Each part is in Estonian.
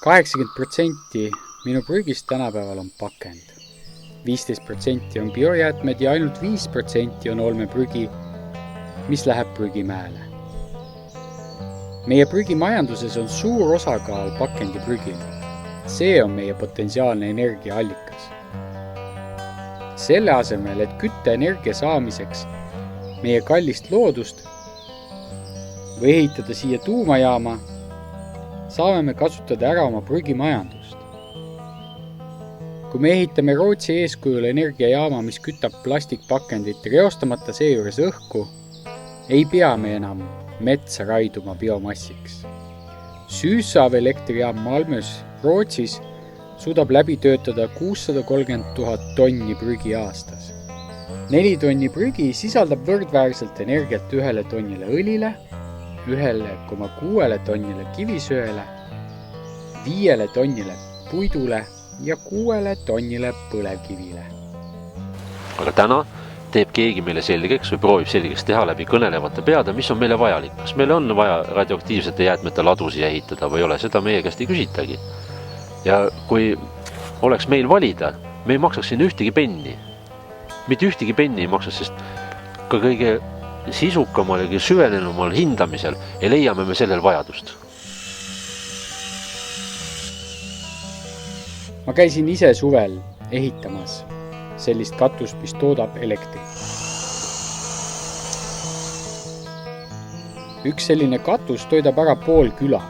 80% minu prügist tänapäeval on pakend. 15% on biojäätmed ja ainult 5% on olmeprügi, mis läheb prügimäele. Meie prügimajanduses on suur osakaal pakendi prügil. See on meie potentsiaalne energiaallikas. Selle asemel, et kütte energia saamiseks meie kallist loodust või ehitada siia tuumajaama, saame me kasutada ära oma prügimajandust. Kui me ehitame Rootsi eeskujul energiajaama, mis kütab plastikpakendit reostamata seejuures õhku, ei pea me enam metsa raiduma biomassiks. Süüsav elektrijaam Malmös Rootsis suudab läbi töötada 630 000 tonni prügi aastas. 4 tonni prügi sisaldab võrdväärselt energiat 1 tonnile õlile, 1,6 tonnile kivisöele, 5 tonnile puidule ja 6 tonnile põlevkivile. Aga täna teeb keegi meile selgeks või proovib selgeks teha läbi kõnelevate peade, mis on meile vajalik. Kas meil on vaja radioaktiivsete jäätmete ladusi ehitada või ei ole, seda meie käest ei küsitagi. Ja kui oleks meil valida, me ei maksaks siin ühtegi penni. Mitte ühtegi penni ei maksaks, sest ka kõige sisukamal ja süvenenumal hindamisel ei leiame me sellel vajadust. Ma käisin ise suvel ehitamas sellist katust, mis toodab elektrit. Üks selline katus toidab ära pool küla.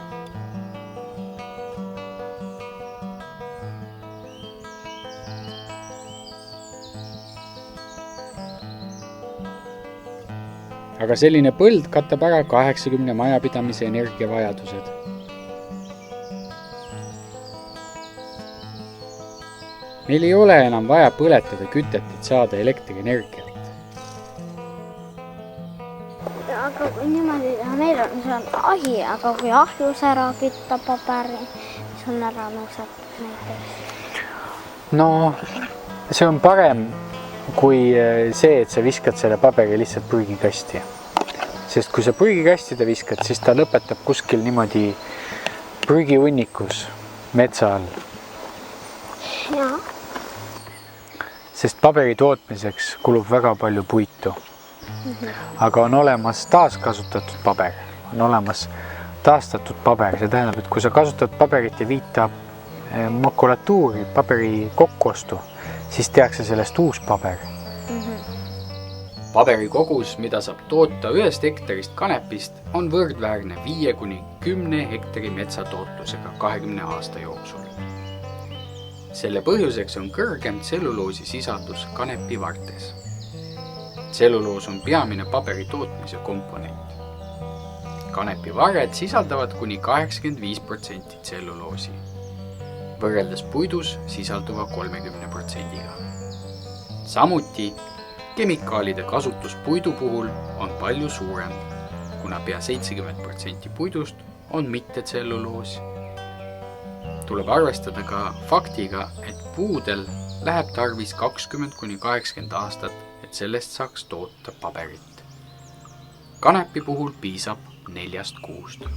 Aga selline põld katab ära 80 majapidamise energiavajadused. Meil ei ole enam vaja põletada kütet, et saada elektrienergiat. Aga kui niimoodi teha, meil on see on ahi, aga kui ahjus ära kütta paberi, siis on ära nõusatud näiteks. No, see on parem kui see, et sa viskad selle paberi lihtsalt prügikasti. Sest kui sa prügikastide viskad, siis ta lõpetab kuskil niimoodi prügihunnikus metsa all. Jaa. Sest paberi tootmiseks kulub väga palju puitu. Aga on olemas taaskasutatud paber. On olemas taastatud paber. See tähendab, et kui sa kasutad paberit ja viita makulatuuri, paberi kokkuostu, siis tehakse sellest uus paber. Paberi kogus, mida saab toota 1 hektarist kanepist, on võrdväärne 5–10 hektari metsatootlusega 20 aasta jooksul. Selle põhjuseks on kõrgem tselluloosi sisaldus kanepivartes. Tselluloos on peamine paberi tootmise komponent. Kanepivarred sisaldavad kuni 85% tselluloosi, võrreldes puidus sisalduva 30%-ga. Samuti kemikaalide kasutus puidu puhul on palju suurem, kuna pea 70% puidust on mitte tselluloos. Tuleb arvestada ka faktiga, et puudel läheb tarvis 20–80 aastat, et sellest saaks toota paberit. Kanepi puhul piisab 4 kuust.